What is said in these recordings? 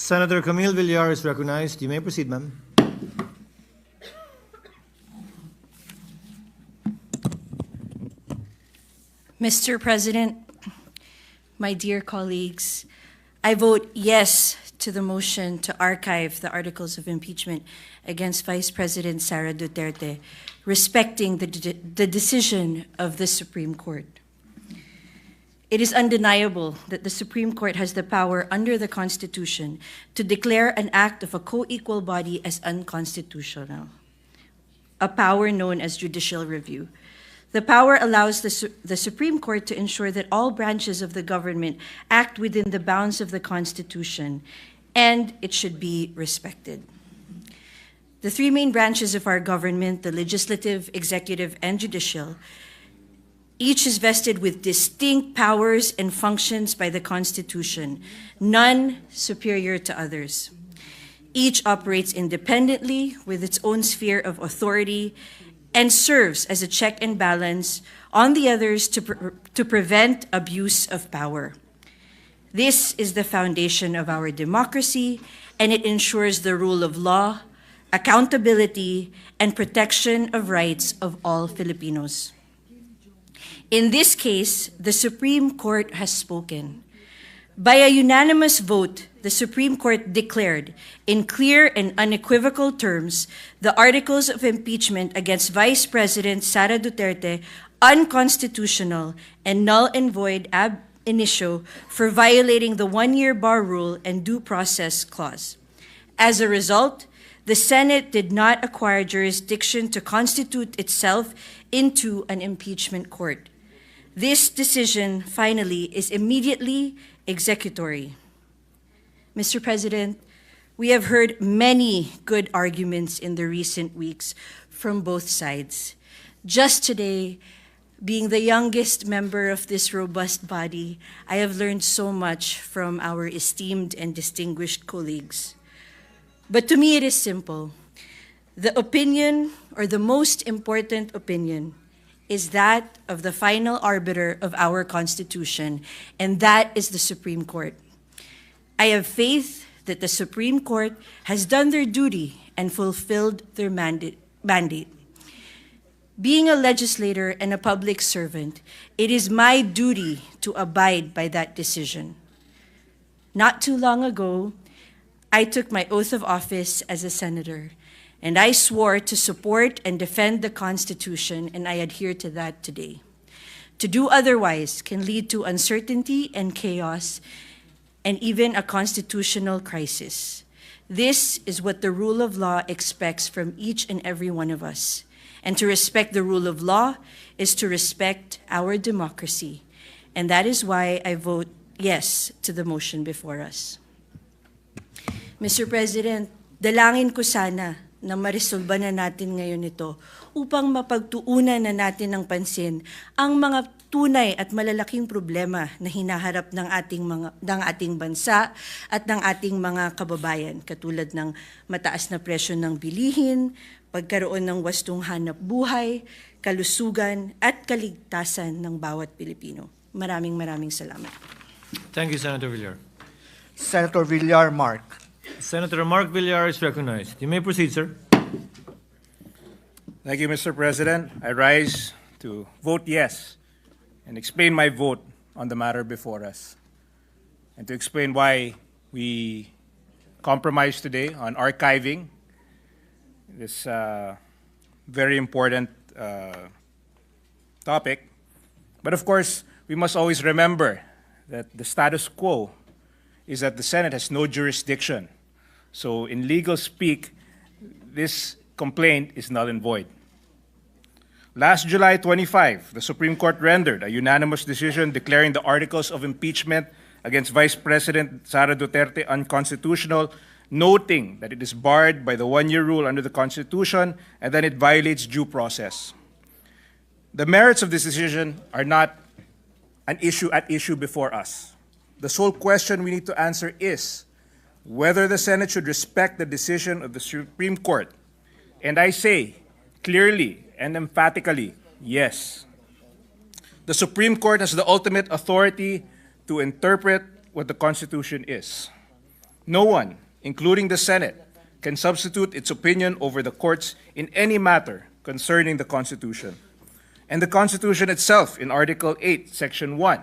Senator Camille Villar is recognized. You may proceed, ma'am. Mr. President, my dear colleagues, I vote yes to the motion to archive the Articles of Impeachment against Vice President Sara Duterte, respecting the decision of the Supreme Court. It is undeniable that the Supreme Court has the power under the Constitution to declare an act of a co-equal body as unconstitutional, a power known as judicial review. The power allows the Supreme Court to ensure that all branches of the government act within the bounds of the Constitution, and it should be respected. The three main branches of our government, the legislative, executive, and judicial, each is vested with distinct powers and functions by the Constitution, none superior to others. Each operates independently with its own sphere of authority and serves as a check and balance on the others to prevent abuse of power. This is the foundation of our democracy, and it ensures the rule of law, accountability, and protection of rights of all Filipinos. In this case, the Supreme Court has spoken. By a unanimous vote, the Supreme Court declared in clear and unequivocal terms the Articles of Impeachment against Vice President Sara Duterte unconstitutional and null and void ab initio for violating the one-year bar rule and due process clause. As a result, the Senate did not acquire jurisdiction to constitute itself into an impeachment court. This decision, finally, is immediately executory. Mr. President, we have heard many good arguments in the recent weeks from both sides. Just today, being the youngest member of this robust body, I have learned so much from our esteemed and distinguished colleagues. But to me, it is simple. The opinion, or the most important opinion, is that of the final arbiter of our Constitution, and that is the Supreme Court. I have faith that the Supreme Court has done their duty and fulfilled their mandate. Being a legislator and a public servant, it is my duty to abide by that decision. Not too long ago, I took my oath of office as a senator, and I swore to support and defend the Constitution, and I adhere to that today. To do otherwise can lead to uncertainty and chaos, and even a constitutional crisis. This is what the rule of law expects from each and every one of us. And to respect the rule of law is to respect our democracy. And that is why I vote yes to the motion before us. Mr. President, dalangin ko sana na maresolba na natin ngayon ito upang mapagtuunan na natin ng pansin ang mga tunay at malalaking problema na hinaharap ng ating bansa at ng ating mga kababayan, katulad ng mataas na presyo ng bilihin, pagkaroon ng wastong hanap buhay, kalusugan at kaligtasan ng bawat Pilipino. Maraming salamat. Thank you, Senator Villar. Senator Villar, Mark. Senator Mark Villar is recognized. You may proceed, sir. Thank you, Mr. President. I rise to vote yes and explain my vote on the matter before us, and to explain why we compromised today on archiving this very important topic. But of course, we must always remember that the status quo is that the Senate has no jurisdiction. So in legal speak, this complaint is null and void. Last July 25, the Supreme Court rendered a unanimous decision declaring the Articles of Impeachment against Vice President Sara Duterte unconstitutional, noting that it is barred by the one-year rule under the Constitution and that it violates due process. The merits of this decision are not an issue at issue before us. The sole question we need to answer is whether the Senate should respect the decision of the Supreme Court. And I say clearly and emphatically, yes. The Supreme Court has the ultimate authority to interpret what the Constitution is. No one, including the Senate, can substitute its opinion over the courts in any matter concerning the Constitution. And the Constitution itself, in Article 8, Section 1,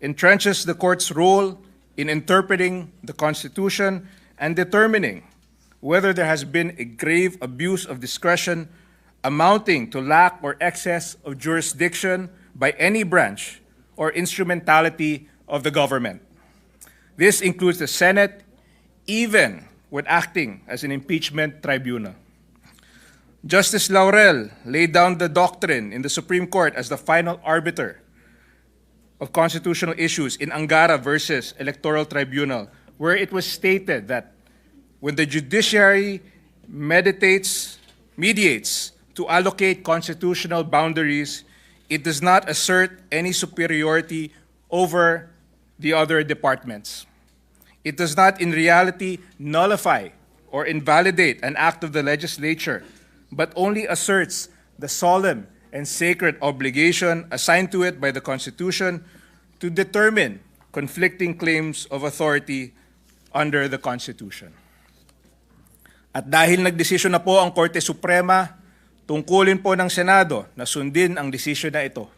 entrenches the court's role in interpreting the Constitution and determining whether there has been a grave abuse of discretion amounting to lack or excess of jurisdiction by any branch or instrumentality of the government. This includes the Senate, even when acting as an impeachment tribunal. Justice Laurel laid down the doctrine in the Supreme Court as the final arbiter of constitutional issues in Angara versus Electoral Tribunal, where it was stated that when the judiciary mediates to allocate constitutional boundaries, it does not assert any superiority over the other departments. It does not in reality nullify or invalidate an act of the legislature, but only asserts the solemn and sacred obligation assigned to it by the Constitution to determine conflicting claims of authority under the Constitution. At dahil nagdesisyon na po ang Korte Suprema, tungkulin po ng Senado na sundin ang desisyon na ito.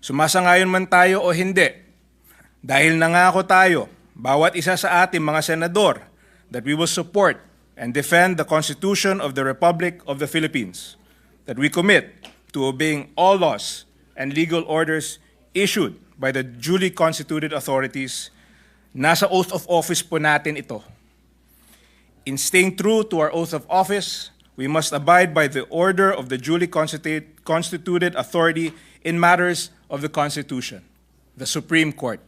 Sumasangayon man tayo o hindi, dahil nangako tayo, bawat isa sa ating mga senador, that we will support and defend the Constitution of the Republic of the Philippines, that we commit to obeying all laws and legal orders issued by the duly constituted authorities. Nasa oath of office po natin ito. In staying true to our oath of office, we must abide by the order of the duly constituted authority in matters of the Constitution, the Supreme Court.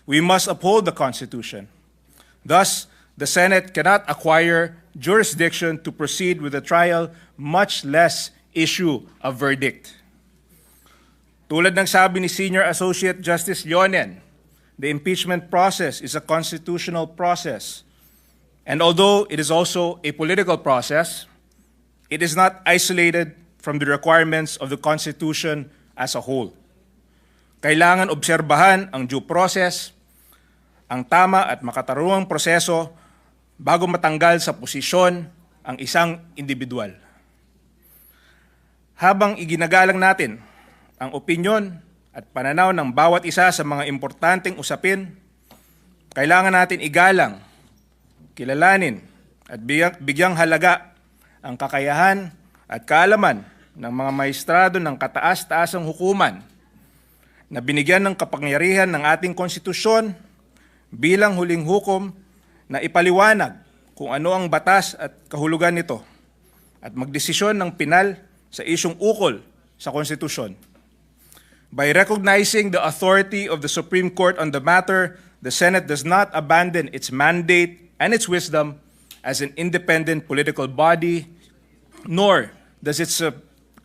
We must uphold the Constitution. Thus, the Senate cannot acquire jurisdiction to proceed with the trial, much less issue a verdict. Tulad ng sabi ni Senior Associate Justice Leonen, the impeachment process is a constitutional process. And although it is also a political process, it is not isolated from the requirements of the Constitution as a whole. Kailangan obserbahan ang due process, ang tama at makatarungang proseso bago matanggal sa posisyon ang isang individual. Habang iginagalang natin ang opinyon at pananaw ng bawat isa sa mga importanteng usapin, kailangan natin igalang, kilalanin at bigyang halaga ang kakayahan at kaalaman ng mga maestrado ng kataas-taasang hukuman na binigyan ng kapangyarihan ng ating konstitusyon bilang huling hukom na ipaliwanag kung ano ang batas at kahulugan nito at magdesisyon ng pinal sa isyung ukol sa konstitusyon. By recognizing the authority of the Supreme Court on the matter, the Senate does not abandon its mandate and its wisdom as an independent political body, nor does it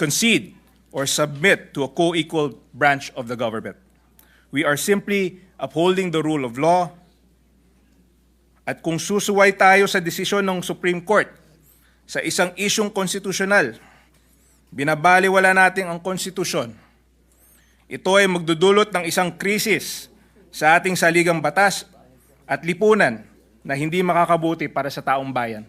concede or submit to a co-equal branch of the government. We are simply upholding the rule of law. At kung susuway tayo sa desisyon ng Supreme Court sa isang isyung konstitusyonal, binabaliwala natin ang konstitusyon. Ito ay magdudulot ng isang krisis sa ating saligang batas at lipunan na hindi makakabuti para sa taong bayan.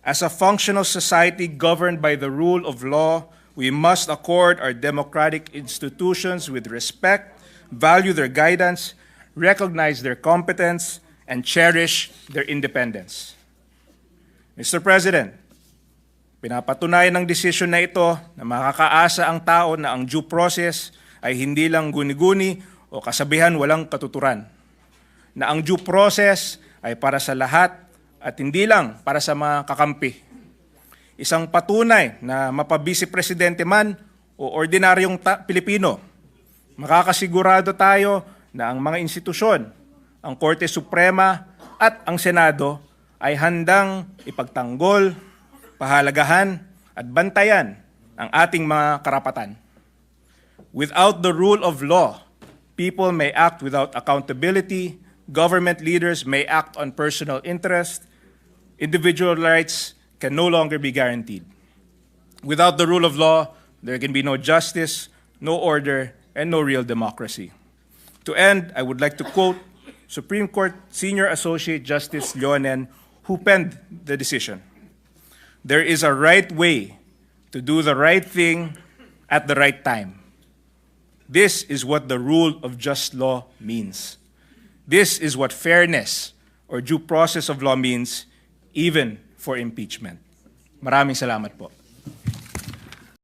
As a functional society governed by the rule of law, we must accord our democratic institutions with respect, value their guidance, recognize their competence, and cherish their independence. Mr. President, pinapatunayan ng desisyon na ito na makakaasa ang tao na ang due process ay hindi lang guni-guni o kasabihan walang katuturan. Na ang due process ay para sa lahat at hindi lang para sa mga kakampi. Isang patunay na mapabisi presidente man o ordinaryong Pilipino, makakasigurado tayo na ang mga institusyon, ang Korte Suprema at ang Senado ay handang ipagtanggol, pahalagahan at bantayan ang ating mga karapatan. Without the rule of law, people may act without accountability, government leaders may act on personal interest, individual rights can no longer be guaranteed. Without the rule of law, there can be no justice, no order, and no real democracy. To end, I would like to quote Supreme Court Senior Associate Justice Leonen, who penned the decision. There is a right way to do the right thing at the right time. This is what the rule of just law means. This is what fairness or due process of law means, even for impeachment. Maraming salamat po.